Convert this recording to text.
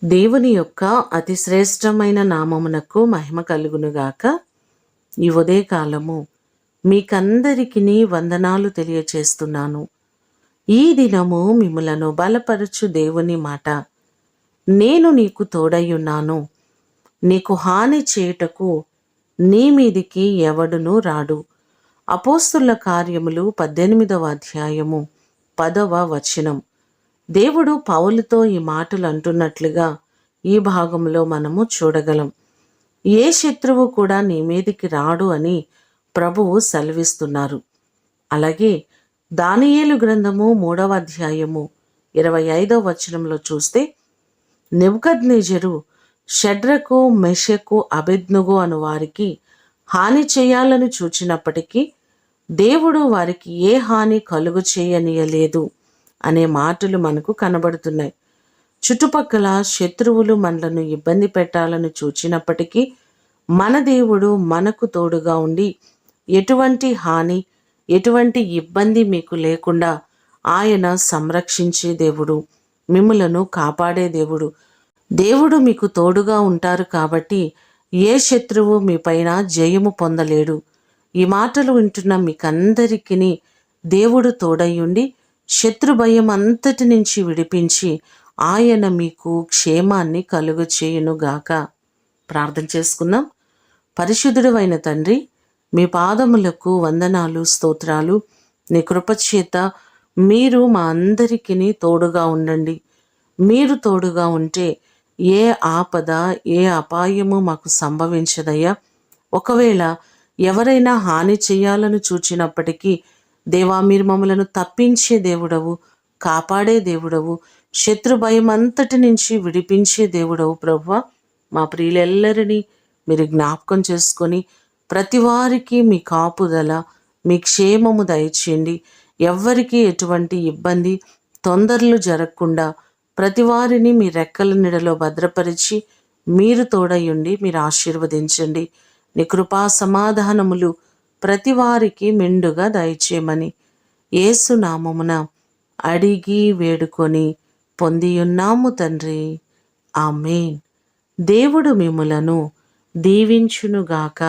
దేవుని యొక్క అతి శ్రేష్టమైన నామమునకు మహిమ కలుగునుగాక. ఈ ఉదయకాలము మీకందరికీ వందనాలు తెలియచేస్తున్నాను. ఈ దినము మిమ్ములను బలపరచు దేవుని మాట. నేను నీకు తోడయ్యున్నాను, నీకు హాని చేయుటకు నీ మీదికి ఎవడునూ రాడు. అపోస్తుల కార్యములు 18వ అధ్యాయము 10వ వచనం. దేవుడు పౌలుతో ఈ మాటలు అంటున్నట్లుగా ఈ భాగంలో మనము చూడగలం. ఏ శత్రువు కూడా నీ మీదికి రాడు అని ప్రభువు సెలవిస్తున్నారు. అలాగే దానియేలు గ్రంథము 3వ అధ్యాయము 25వ వచనంలో చూస్తే, నెబుకద్నెజరు షడ్రకు మెషకు అబేద్నెగో అను వారికి హాని చేయాలని చూచినప్పటికీ దేవుడు వారికి ఏ హాని కలుగు చేయనీయలేదు అనే మాటలు మనకు కనబడుతున్నాయి. చుట్టుపక్కల శత్రువులు మనలను ఇబ్బంది పెట్టాలని చూచినప్పటికీ మన దేవుడు మనకు తోడుగా ఉండి ఎటువంటి హాని, ఎటువంటి ఇబ్బంది మీకు లేకుండా ఆయన సంరక్షించే దేవుడు, మిమ్ములను కాపాడే దేవుడు. దేవుడు మీకు తోడుగా ఉంటారు కాబట్టి ఏ శత్రువు మీ పైన జయము పొందలేడు. ఈ మాటలు వింటున్న మీకందరికీ దేవుడు తోడయ్యుండి శత్రు భయం అంతటి నుంచి విడిపించి ఆయన మీకు క్షేమాన్ని కలుగ చేయునుగాక. ప్రార్థన చేసుకుందాం. పరిశుద్ధుడు అయిన తండ్రి, మీ పాదములకు వందనాలు, స్తోత్రాలు. నీ కృపచేత మీరు మా అందరికీ తోడుగా ఉండండి. మీరు తోడుగా ఉంటే ఏ ఆపద, ఏ అపాయము మాకు సంభవించదయ్యా. ఒకవేళ ఎవరైనా హాని చేయాలని చూచినప్పటికీ దేవా, మీరు మమ్మలను తప్పించే దేవుడవు, కాపాడే దేవుడవు, శత్రు భయం అంతటి నుంచి విడిపించే దేవుడవు. ప్రభువా, మా ప్రియులెల్లరినీ మీరు జ్ఞాపకం చేసుకొని ప్రతి వారికి మీ కాపుదల, మీ క్షేమము దయచేయండి. ఎవ్వరికీ ఎటువంటి ఇబ్బంది, తొందరలు జరగకుండా ప్రతి వారిని మీ రెక్కల నీడలో భద్రపరిచి మీరు తోడయుండి మీరు ఆశీర్వదించండి. నీ కృపా సమాధానములు ప్రతి వారికి మెండుగా దయచేయమని యేసు నామమున అడిగి వేడుకొని పొందియున్నాము తండ్రి. ఆమేన్. దేవుడు మిమ్ములను దీవించునుగాక.